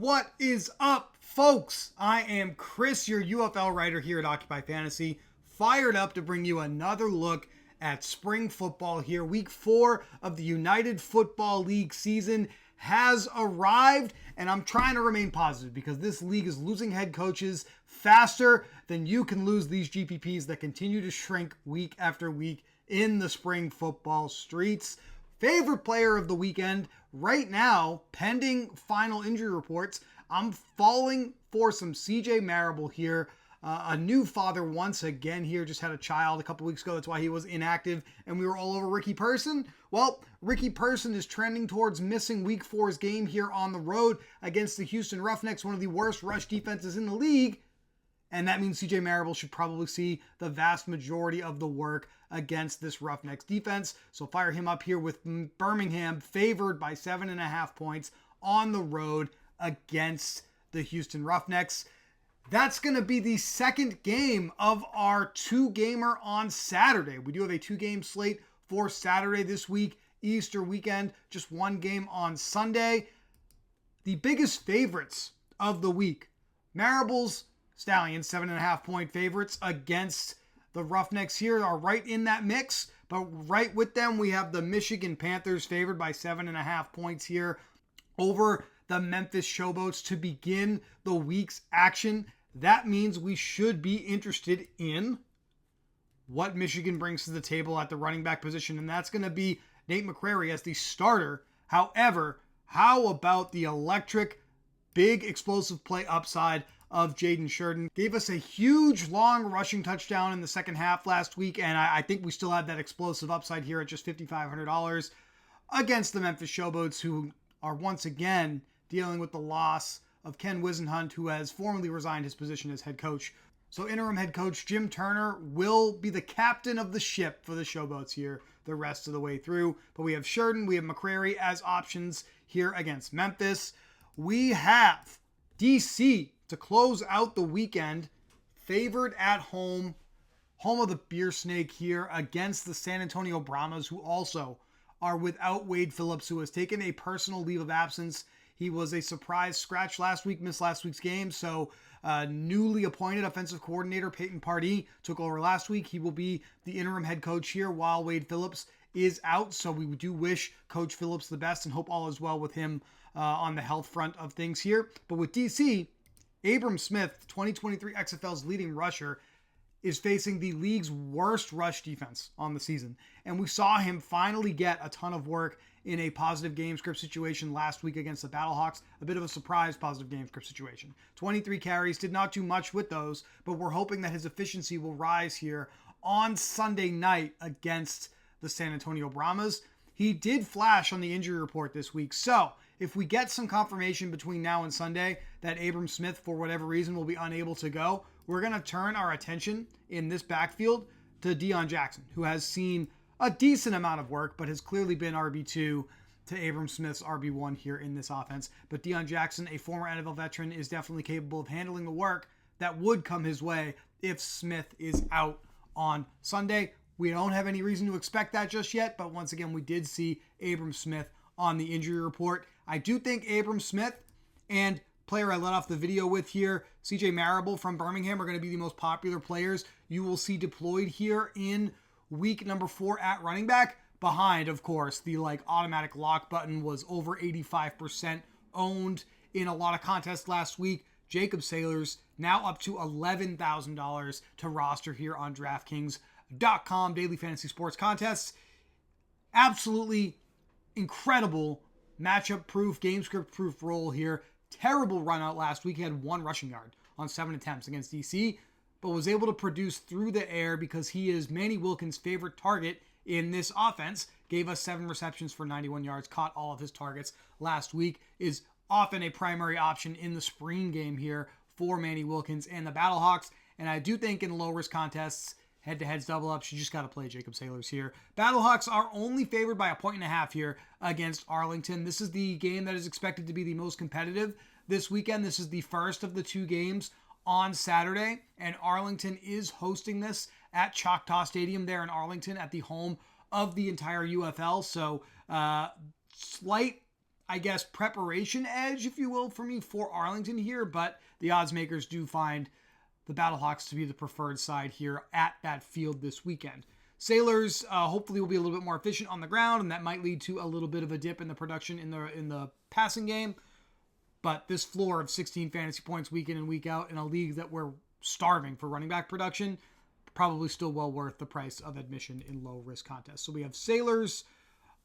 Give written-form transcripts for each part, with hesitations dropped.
What is up, folks? I am Chris, your UFL writer here at Occupy Fantasy, fired up to bring you another look at spring football here. Week 4 of the United Football League season has arrived, and I'm trying to remain positive because this league is losing head coaches faster than you can lose these GPPs that continue to shrink week after week in the spring football streets. Favorite player of the weekend right now, pending final injury reports, I'm falling for some CJ Marable here. A new father once again here, just had a child a couple weeks ago. That's why he was inactive, and we were all over Ricky Person. Well, Ricky Person is trending towards missing week 4's game here on the road against the Houston Roughnecks, one of the worst rush defenses in the league. And that means CJ Marable should probably see the vast majority of the work against this Roughnecks defense. So fire him up here with Birmingham favored by 7.5 points on the road against the Houston Roughnecks. That's going to be the second game of our 2-gamer on Saturday. We do have a 2-game slate for Saturday this week, Easter weekend, just 1 game on Sunday. The biggest favorites of the week, Marable's Stallions, 7.5 point favorites against the Roughnecks here, are right in that mix. But right with them, we have the Michigan Panthers favored by 7.5 points here over the Memphis Showboats to begin the week's action. That means we should be interested in what Michigan brings to the table at the running back position, and that's going to be Nate McCrary as the starter. However, how about the electric, big, explosive play upside of Jaden Sheridan? Gave us a huge, long rushing touchdown in the second half last week, and I think we still have that explosive upside here at just $5,500 against the Memphis Showboats, who are once again dealing with the loss of Ken Wisenhunt, who has formally resigned his position as head coach. So interim head coach Jim Turner will be the captain of the ship for the Showboats here the rest of the way through. But we have Sheridan, we have McCrary as options here against Memphis. We have DC to close out the weekend, favored at home of the Beer Snake here against the San Antonio Brahmas, who also are without Wade Phillips, who has taken a personal leave of absence. He was a surprise scratch last week, missed last week's game. So newly appointed offensive coordinator Peyton Pardee took over last week. He will be the interim head coach here while Wade Phillips is out. So we do wish Coach Phillips the best and hope all is well with him on the health front of things here. But with DC, Abram Smith, 2023 XFL's leading rusher, is facing the league's worst rush defense on the season. And we saw him finally get a ton of work in a positive game script situation last week against the Battlehawks. A bit of a surprise positive game script situation. 23 carries, did not do much with those, but we're hoping that his efficiency will rise here on Sunday night against the San Antonio Brahmas. He did flash on the injury report this week, so if we get some confirmation between now and Sunday that Abram Smith, for whatever reason, will be unable to go, we're going to turn our attention in this backfield to Deion Jackson, who has seen a decent amount of work, but has clearly been RB2 to Abram Smith's RB1 here in this offense. But Deion Jackson, a former NFL veteran, is definitely capable of handling the work that would come his way if Smith is out on Sunday. We don't have any reason to expect that just yet, but once again, we did see Abram Smith on the injury report. I do think Abram Smith and player I led off the video with here, CJ Marable from Birmingham, are going to be the most popular players you will see deployed here in week number 4 at running back. Behind, of course, the automatic lock button was over 85% owned in a lot of contests last week. Jacob Sailors now up to $11,000 to roster here on DraftKings.com daily fantasy sports contests. Absolutely incredible matchup proof, game script proof role here. Terrible run out last week. He had 1 rushing yard on 7 attempts against DC, but was able to produce through the air because he is Manny Wilkins' favorite target in this offense. Gave us 7 receptions for 91 yards, caught all of his targets last week, is often a primary option in the spring game here for Manny Wilkins and the Battlehawks. And I do think in low-risk contests, head-to-heads, double-ups, you just got to play Jacob Sailors here. Battlehawks are only favored by 1.5 here against Arlington. This is the game that is expected to be the most competitive this weekend. This is the first of the 2 games on Saturday, and Arlington is hosting this at Choctaw Stadium there in Arlington at the home of the entire UFL. So slight I guess, preparation edge, if you will, for me for Arlington here, but the odds makers do find the Battlehawks to be the preferred side here at that field this weekend. Sailors hopefully will be a little bit more efficient on the ground, and that might lead to a little bit of a dip in the production in the passing game. But this floor of 16 fantasy points week in and week out in a league that we're starving for running back production, probably still well worth the price of admission in low risk contests. So we have Sailors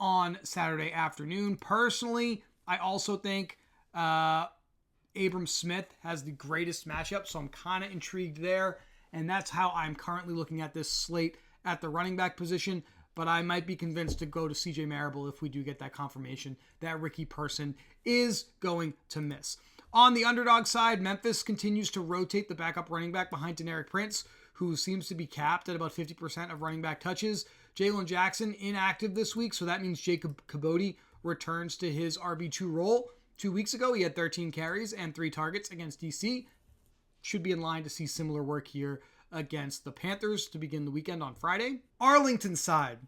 on Saturday afternoon. Personally, I also think Abram Smith has the greatest matchup, so I'm kind of intrigued there. And that's how I'm currently looking at this slate at the running back position. But I might be convinced to go to CJ Marable if we do get that confirmation that Ricky Person is going to miss. On the underdog side, Memphis continues to rotate the backup running back behind Deneric Prince, who seems to be capped at about 50% of running back touches. Jalen Jackson inactive this week, so that means Jacob Kabodi returns to his RB2 role. 2 weeks ago, he had 13 carries and 3 targets against DC. Should be in line to see similar work here against the Panthers to begin the weekend on Friday. Arlington side.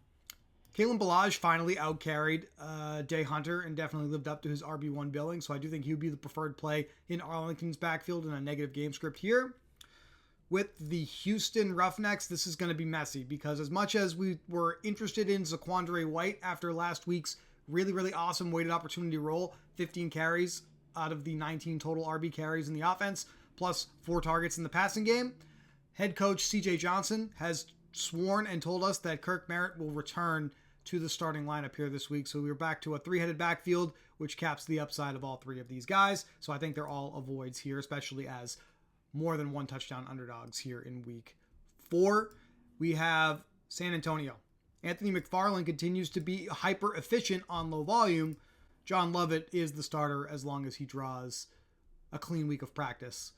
Kalen Ballage finally outcarried Day Hunter and definitely lived up to his RB1 billing, so I do think he would be the preferred play in Arlington's backfield in a negative game script here. With the Houston Roughnecks, this is going to be messy because as much as we were interested in Zaquandre White after last week's really, really awesome weighted opportunity role, 15 carries out of the 19 total RB carries in the offense, plus 4 targets in the passing game, head coach CJ Johnson has sworn and told us that Kirk Merritt will return to the starting lineup here this week. So we're back to a 3-headed backfield, which caps the upside of all 3 of these guys. So I think they're all avoids here, especially as more than 1 touchdown underdogs here in week 4. We have San Antonio. Anthony McFarland continues to be hyper efficient on low volume. John Lovett is the starter as long as he draws a clean week of practice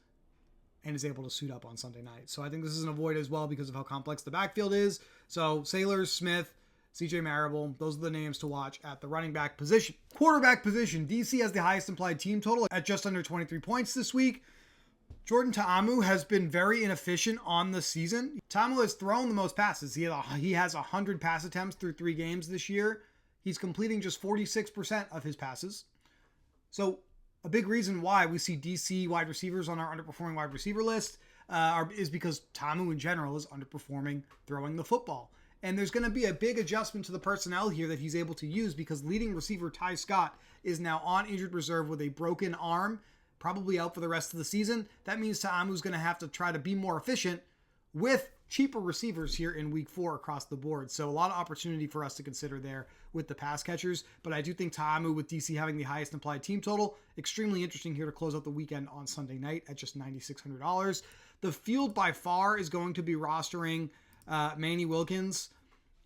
and is able to suit up on Sunday night. So I think this is an avoid as well because of how complex the backfield is. So Sailors, Smith, CJ Marable, those are the names to watch at the running back position. Quarterback position, DC has the highest implied team total at just under 23 points this week. Jordan Ta'amu has been very inefficient on the season. Ta'amu has thrown the most passes. He has 100 pass attempts through 3 games this year. He's completing just 46% of his passes. So a big reason why we see DC wide receivers on our underperforming wide receiver list is because Ta'amu in general is underperforming throwing the football. And there's going to be a big adjustment to the personnel here that he's able to use because leading receiver Ty Scott is now on injured reserve with a broken arm, probably out for the rest of the season. That means Ta'amu's going to have to try to be more efficient with cheaper receivers here in week 4 across the board. So a lot of opportunity for us to consider there with the pass catchers. But I do think Ta'amu with DC having the highest implied team total, extremely interesting here to close out the weekend on Sunday night at just $9,600. The field by far is going to be rostering Manny Wilkins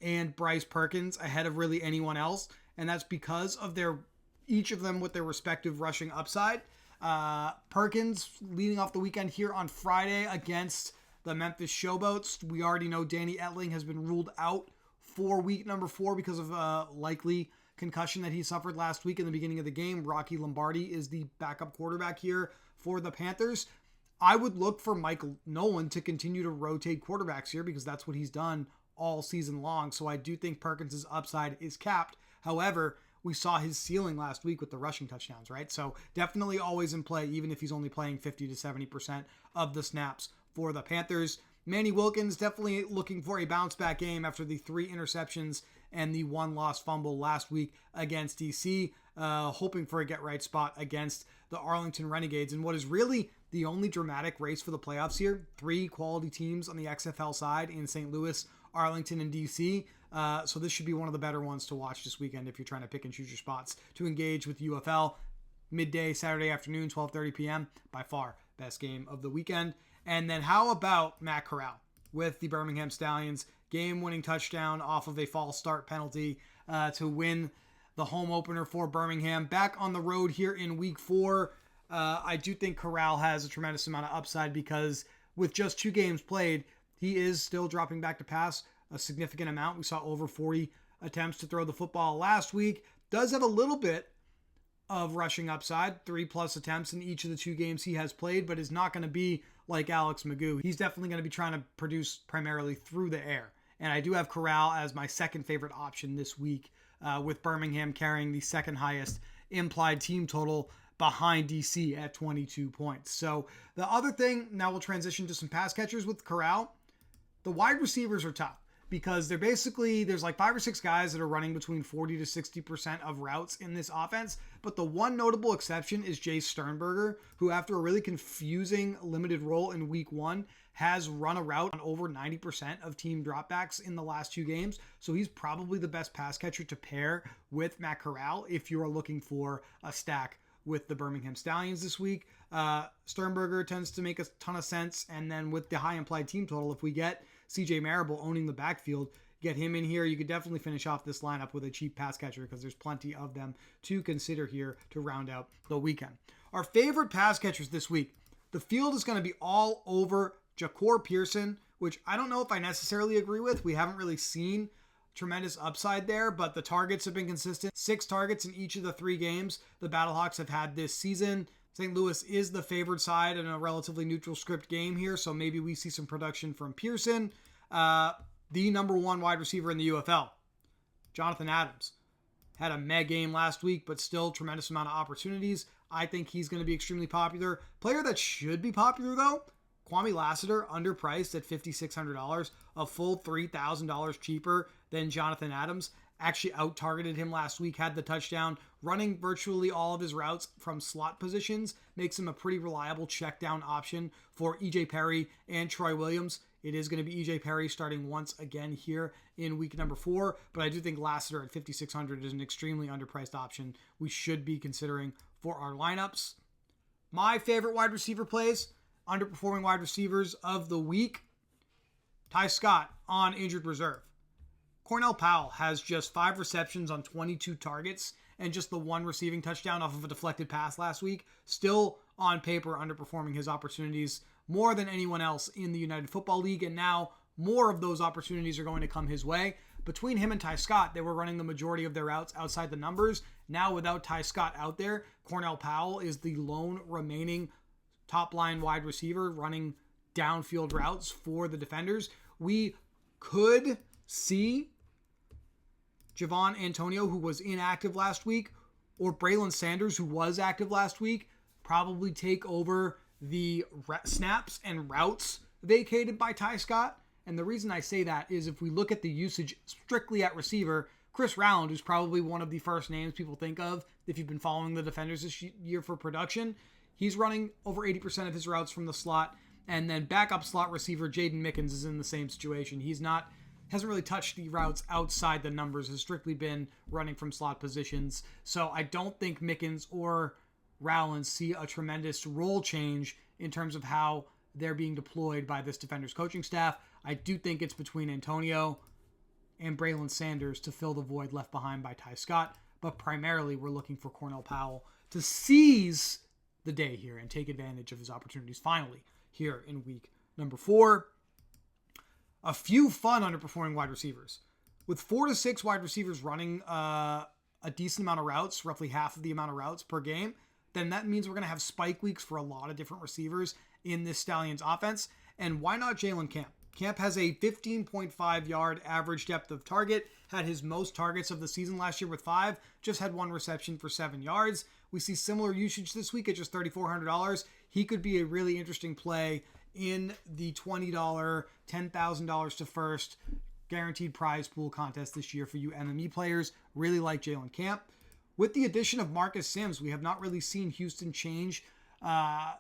and Bryce Perkins ahead of really anyone else. And that's because of each of them with their respective rushing upside. Perkins leading off the weekend here on Friday against the Memphis Showboats. We already know Danny Etling has been ruled out for week number 4 because of a likely concussion that he suffered last week in the beginning of the game. Rocky Lombardi is the backup quarterback here for the Panthers. I would look for Michael Nolan to continue to rotate quarterbacks here because that's what he's done all season long. So I do think Perkins' upside is capped. However, we saw his ceiling last week with the rushing touchdowns, right? So definitely always in play, even if he's only playing 50 to 70% of the snaps for the Panthers. Manny Wilkins definitely looking for a bounce back game after the 3 interceptions and the 1 lost fumble last week against DC, hoping for a get right spot against the Arlington Renegades. And what is really the only dramatic race for the playoffs here, 3 quality teams on the XFL side in St. Louis, Arlington, and DC. So this should be one of the better ones to watch this weekend if you're trying to pick and choose your spots to engage with UFL. Midday, Saturday afternoon, 12:30 p.m. By far, best game of the weekend. And then how about Matt Corral with the Birmingham Stallions? Game-winning touchdown off of a false start penalty to win the home opener for Birmingham. Back on the road here in week 4. I do think Corral has a tremendous amount of upside because with just 2 games played, he is still dropping back to pass a significant amount. We saw over 40 attempts to throw the football last week. Does have a little bit of rushing upside, 3+ attempts in each of the 2 games he has played, but is not going to be like Alex Magoo. He's definitely going to be trying to produce primarily through the air. And I do have Corral as my second favorite option this week, with Birmingham carrying the second highest implied team total behind DC at 22 points. So the other thing, now we'll transition to some pass catchers with Corral. The wide receivers are tough because there's like 5 or 6 guys that are running between 40 to 60% of routes in this offense. But the one notable exception is Jay Sternberger, who after a really confusing limited role in week 1 has run a route on over 90% of team dropbacks in the last 2 games. So he's probably the best pass catcher to pair with Matt Corral if you are looking for a stack with the Birmingham Stallions this week. Sternberger tends to make a ton of sense. And then with the high implied team total, if we get CJ Marable owning the backfield, get him in here, you could definitely finish off this lineup with a cheap pass catcher because there's plenty of them to consider here to round out the weekend. Our favorite pass catchers this week, the field is going to be all over Ja'Cour Pearson, which I don't know if I necessarily agree with. We haven't really seen tremendous upside there, but the targets have been consistent. 6 targets in each of the 3 games the Battlehawks have had this season. St. Louis is the favored side in a relatively neutral script game here, so maybe we see some production from Pearson. The number 1 wide receiver in the UFL, Jonathan Adams, had a mega game last week, but still tremendous amount of opportunities. I think he's going to be extremely popular. Player that should be popular, though, Kwame Lassiter, underpriced at $5,600, a full $3,000 cheaper than Jonathan Adams. Actually out-targeted him last week, had the touchdown, running virtually all of his routes from slot positions, makes him a pretty reliable check down option for EJ Perry and Troy Williams. It is going to be EJ Perry starting once again here in week number 4, but I do think Lassiter at $5,600 is an extremely underpriced option we should be considering for our lineups. My favorite wide receiver plays, underperforming wide receivers of the week, Ty Scott on injured reserve. Cornell Powell has just 5 receptions on 22 targets and just the 1 receiving touchdown off of a deflected pass last week. Still on paper underperforming his opportunities more than anyone else in the United Football League, and now more of those opportunities are going to come his way. Between him and Ty Scott, they were running the majority of their routes outside the numbers. Now without Ty Scott out there, Cornell Powell is the lone remaining top-line wide receiver running downfield routes for the defenders. We could see Javon Antonio, who was inactive last week, or Braylon Sanders, who was active last week, probably take over the snaps and routes vacated by Ty Scott. And the reason I say that is if we look at the usage strictly at receiver, Chris Rowland, who's probably one of the first names people think of if you've been following the defenders this year for production, he's running over 80% of his routes from the slot. And then backup slot receiver Jaden Mickens is in the same situation. Hasn't really touched the routes outside the numbers, has strictly been running from slot positions. So I don't think Mickens or Rowland see a tremendous role change in terms of how they're being deployed by this defender's coaching staff. I do think it's between Antonio and Braylon Sanders to fill the void left behind by Ty Scott. But primarily, we're looking for Cornell Powell to seize the day here and take advantage of his opportunities finally here in week number 4. A few fun underperforming wide receivers. With 4 to 6 wide receivers running a decent amount of routes, roughly half of the amount of routes per game, then that means we're going to have spike weeks for a lot of different receivers in this Stallions offense. And why not Jalen Camp? Camp has a 15.5 yard average depth of target, had his most targets of the season last year with 5, just had 1 reception for 7 yards. We see similar usage this week at just $3,400. He could be a really interesting play in the $20, $10,000 to first guaranteed prize pool contest this year for you MME players. Really like Jalen Camp. With the addition of Marcus Sims, we have not really seen Houston change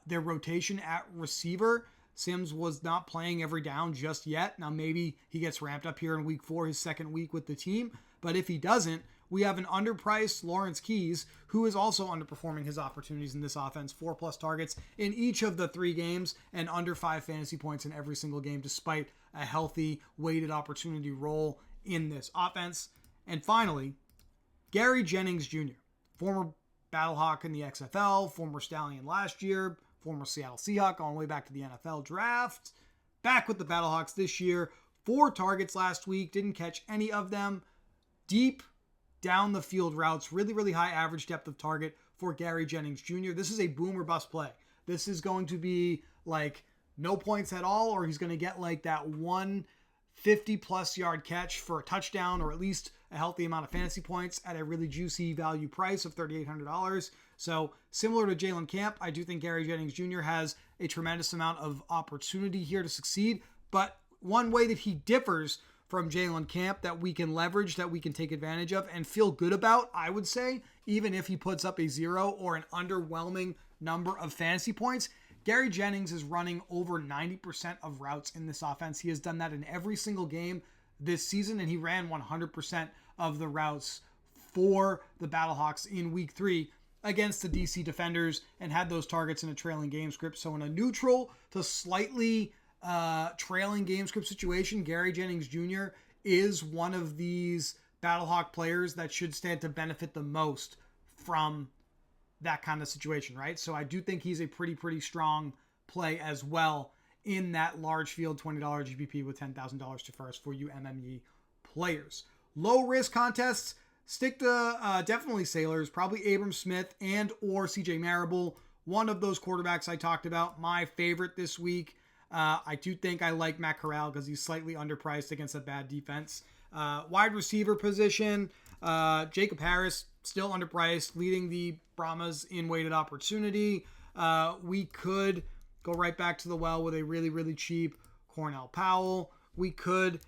their rotation at receiver. Sims was not playing every down just yet. Now maybe he gets ramped up here in week 4, his second week with the team. But if he doesn't, we have an underpriced Lawrence Keys, who is also underperforming his opportunities in this offense. 4+ targets in each of the 3 games and under 5 fantasy points in every single game, despite a healthy weighted opportunity role in this offense. And finally, Gary Jennings Jr., former Battlehawk in the XFL, former Stallion last year, former Seattle Seahawk, all the way back to the NFL draft. Back with the Battlehawks this year. 4 targets last week, didn't catch any of them. Deep down the field routes, really high average depth of target for Gary Jennings Jr. This is a boom or bust play. This is going to be like no points at all, or he's going to get like that 1 50-plus yard catch for a touchdown or at least a healthy amount of fantasy points at a really juicy value price of $3,800. So similar to Jalen Camp, I do think Gary Jennings Jr. has a tremendous amount of opportunity here to succeed. But one way that he differs from Jalen Camp that we can leverage, that we can take advantage of and feel good about, I would say, even if he puts up a 0 or an underwhelming number of fantasy points, Gary Jennings is running over 90% of routes in this offense. He has done that in every single game this season, and he ran 100% of the routes for the Battlehawks in week 3 against the DC defenders and had those targets in a trailing game script. So in a neutral to slightly trailing game script situation, Gary Jennings Jr. is one of these Battlehawk players that should stand to benefit the most from that kind of situation, right? So I do think he's a pretty strong play as well in that large field $20 GPP with $10,000 to first for you MME players. Low risk contests, stick to definitely Sailors, probably Abram Smith and or CJ Marable. One of those quarterbacks I talked about, my favorite this week. I do think I like Matt Corral because he's slightly underpriced against a bad defense. Wide receiver position, Jacob Harris, still underpriced, leading the Brahmas in weighted opportunity. We could go right back to the well with a really cheap Cornell Powell. We could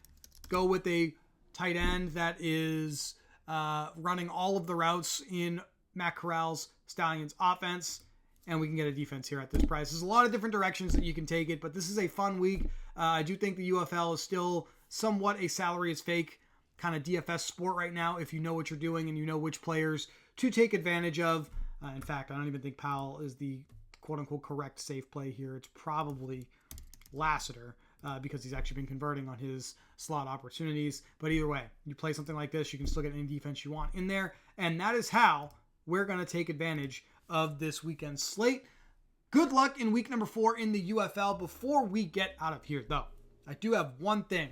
go with a tight end that is running all of the routes in Matt Corral's Stallions offense, and we can get a defense here at this price. There's a lot of different directions that you can take it, but this is a fun week. I do think the UFL is still somewhat a salary is fake kind of DFS sport right now if you know what you're doing and you know which players to take advantage of. In fact, I don't even think Powell is the quote-unquote correct safe play here. It's probably Lassiter because he's actually been converting on his slot opportunities. But either way, you play something like this, you can still get any defense you want in there. And that is how we're going to take advantage of this weekend slate. Good luck in week number 4 in the UFL. Before we get out of here, though, I do have one thing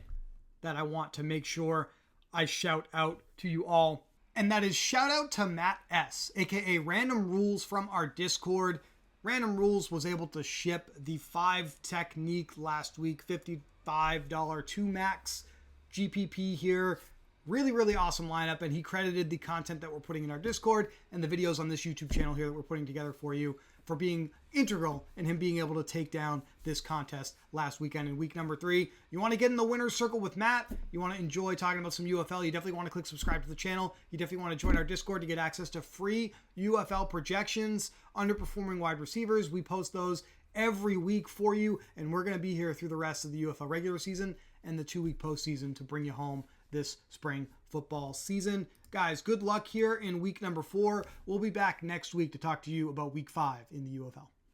that I want to make sure I shout out to you all. And that is shout out to Matt S, aka Random Rules from our Discord. Random Rules was able to ship the 5 Technique last week, $55 2 max GPP here. Really awesome lineup, and he credited the content that we're putting in our Discord and the videos on this YouTube channel here that we're putting together for you for being integral in him being able to take down this contest last weekend in week number 3. You want to get in the winner's circle with Matt, you want to enjoy talking about some UFL, you definitely want to click subscribe to the channel, you definitely want to join our Discord to get access to free UFL projections, underperforming wide receivers. We post those every week for you, and we're going to be here through the rest of the UFL regular season and the 2-week postseason to bring you home this spring football season. Guys, good luck here in week number 4. We'll be back next week to talk to you about week 5 in the UFL.